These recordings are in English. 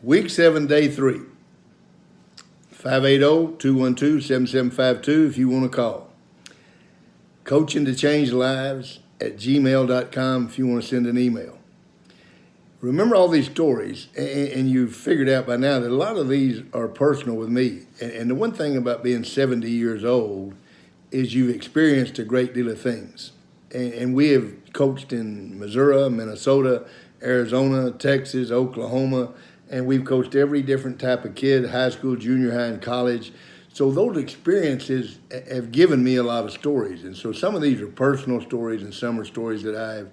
Week 7, day 3. 580-212-7752 if you want to call. Coaching to Change Lives at gmail.com if you want to send an email. Remember all these stories, and you've figured out by now that a lot of these are personal with me. And the one thing about being 70 years old is you've experienced a great deal of things. And we have coached in Missouri, Minnesota, Arizona, Texas, Oklahoma, and we've coached every different type of kid, high school, junior high, and college. So those experiences have given me a lot of stories. And so some of these are personal stories and some are stories that I've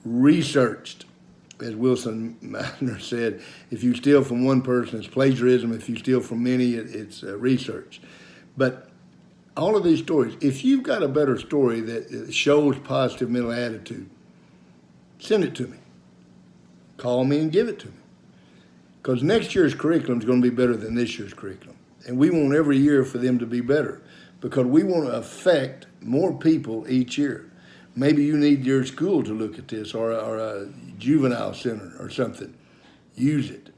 researched. As Wilson Meissner said, if you steal from one person, it's plagiarism. If you steal from many, it's research. But all of these stories, if you've got a better story that shows positive mental attitude, send it to me. Call me and give it to me. Because next year's curriculum is going to be better than this year's curriculum. And we want every year for them to be better because we want to affect more people each year. Maybe you need your school to look at this or a juvenile center or something. Use it.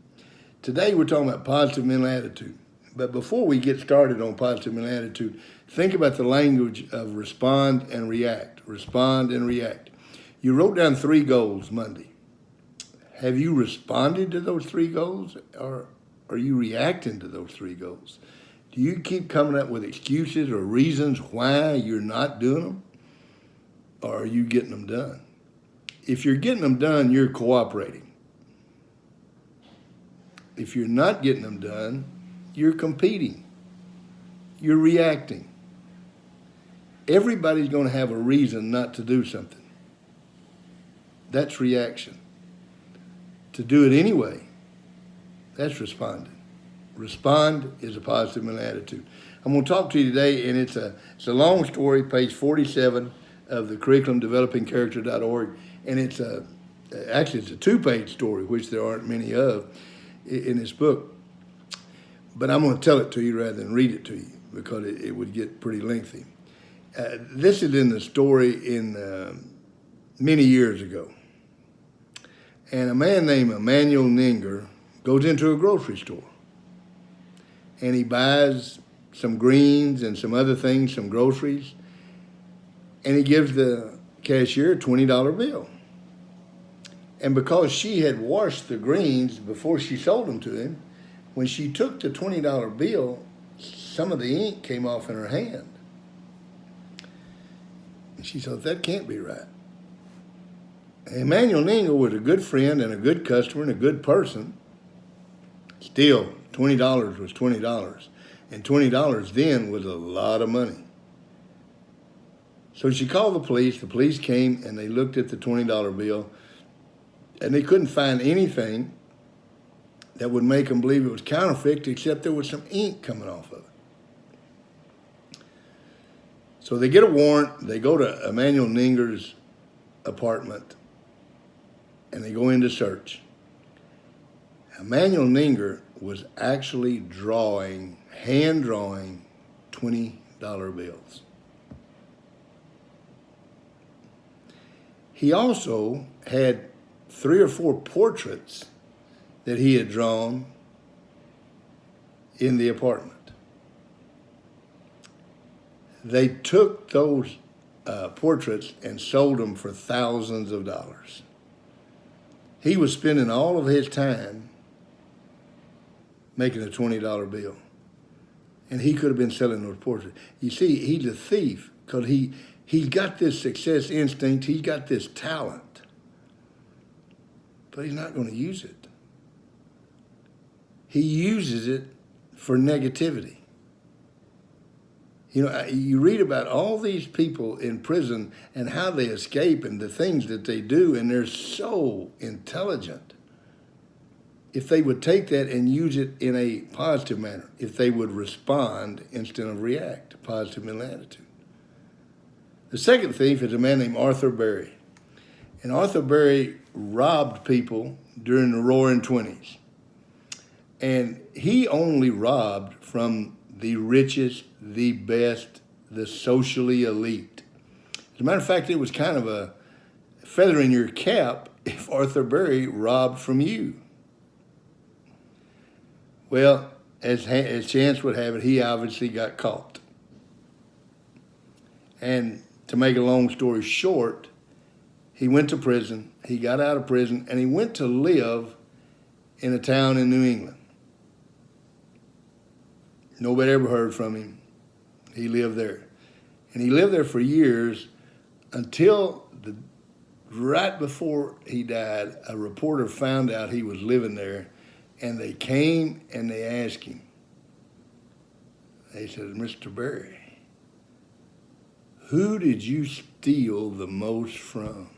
Today we're talking about positive mental attitude. But before we get started on positive mental attitude, think about the language of respond and react. Respond and react. You wrote down 3 goals Monday. Have you responded to those 3 goals, or are you reacting to those 3 goals? Do you keep coming up with excuses or reasons why you're not doing them, or are you getting them done? If you're getting them done, you're cooperating. If you're not getting them done, you're competing. You're reacting. Everybody's going to have a reason not to do something. That's reaction. To do it anyway, that's responding. Respond is a positive mental attitude. I'm going to talk to you today, and it's a long story, page 47 of the curriculum developingcharacter.org, and it's actually it's a 2-page story, which there aren't many of in this book. But I'm going to tell it to you rather than read it to you because it would get pretty lengthy. This is in the story in many years ago. And a man named Emmanuel Ninger goes into a grocery store. And he buys some greens and some other things, some groceries. And he gives the cashier a $20 bill. And because she had washed the greens before she sold them to him, when she took the $20 bill, some of the ink came off in her hand. And she thought, that can't be right. Emmanuel Ninger was a good friend and a good customer and a good person. Still, $20 was $20. And $20 then was a lot of money. So she called the police. The police came and they looked at the $20 bill and they couldn't find anything that would make them believe it was counterfeit except there was some ink coming off of it. So they get a warrant. They go to Emmanuel Ninger's apartment and they go in to search. Emmanuel Ninger was actually hand drawing $20 bills. He also had 3 or 4 portraits that he had drawn in the apartment. They took those portraits and sold them for thousands of dollars. He was spending all of his time making a $20 bill. And he could have been selling those portraits. You see, he's a thief because he's got this success instinct. He's got this talent. But he's not going to use it. He uses it for negativity. You know, you read about all these people in prison and how they escape and the things that they do, and they're so intelligent. If they would take that and use it in a positive manner, if they would respond instead of react, positive mental attitude. The second thief is a man named Arthur Berry. And Arthur Berry robbed people during the Roaring '20s. And he only robbed from the richest, the best, the socially elite. As a matter of fact, it was kind of a feather in your cap if Arthur Berry robbed from you. Well, as chance would have it, he obviously got caught. And to make a long story short, he went to prison, he got out of prison, and he went to live in a town in New England. Nobody ever heard from him. He lived there. And he lived there for years until right before he died, a reporter found out he was living there, and they came and they asked him. They said, Mr. Berry, who did you steal the most from?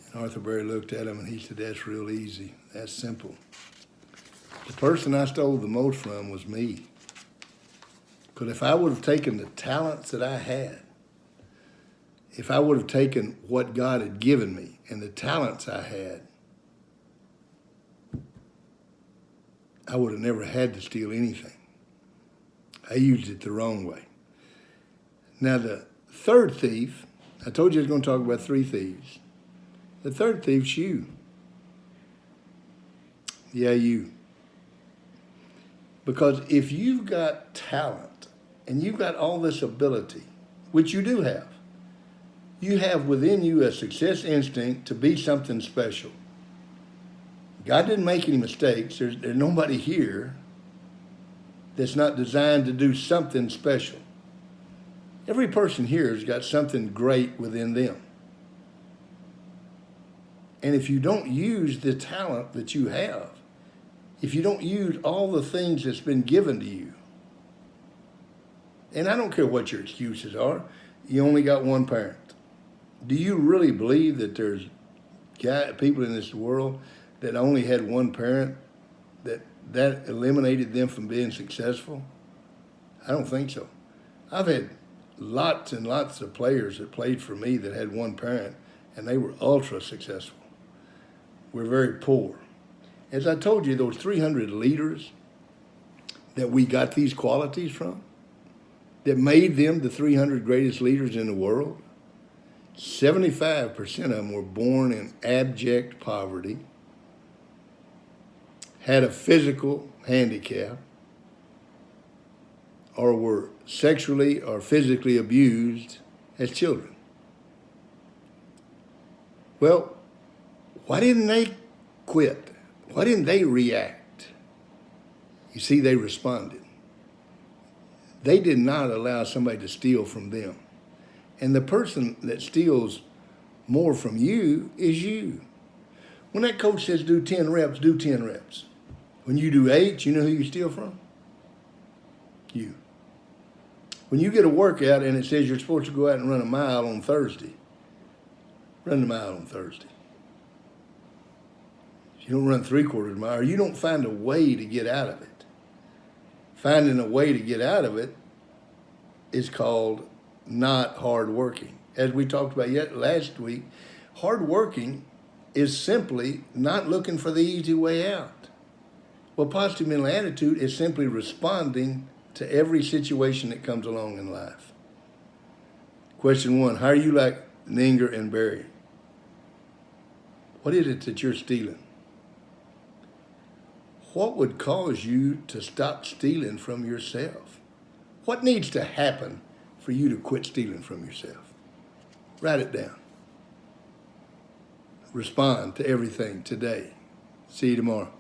And Arthur Berry looked at him and he said, that's real easy. That's simple. The person I stole the most from was me. Because if I would have taken the talents that I had, if I would have taken what God had given me and the talents I had, I would have never had to steal anything. I used it the wrong way. Now the third thief, I told you I was going to talk about three thieves. The third thief's you. Yeah, you. Because if you've got talent and you've got all this ability, which you do have, you have within you a success instinct to be something special. God didn't make any mistakes. There's nobody here that's not designed to do something special. Every person here has got something great within them. And if you don't use the talent that you have, if you don't use all the things that's been given to you, and I don't care what your excuses are, you only got one parent. Do you really believe that there's people in this world that only had one parent, that eliminated them from being successful? I don't think so. I've had lots and lots of players that played for me that had one parent, and they were ultra successful. We're very poor. As I told you, those 300 leaders that we got these qualities from, that made them the 300 greatest leaders in the world, 75% of them were born in abject poverty, had a physical handicap, or were sexually or physically abused as children. Well, why didn't they quit? Why didn't they react? You see, they responded. They did not allow somebody to steal from them. And the person that steals more from you is you. When that coach says do 10 reps, do 10 reps. When you do 8, you know who you steal from? You. When you get a workout and it says you're supposed to go out and run a mile on Thursday, run the mile on Thursday. If you don't run 3/4 mile, or you don't find a way to get out of it. Finding a way to get out of it is called not hard working. As we talked about last week, hard working is simply not looking for the easy way out. Well, positive mental attitude is simply responding to every situation that comes along in life. Question 1, how are you like Ninger and Barry? What is it that you're stealing? What would cause you to stop stealing from yourself? What needs to happen for you to quit stealing from yourself? Write it down. Respond to everything today. See you tomorrow.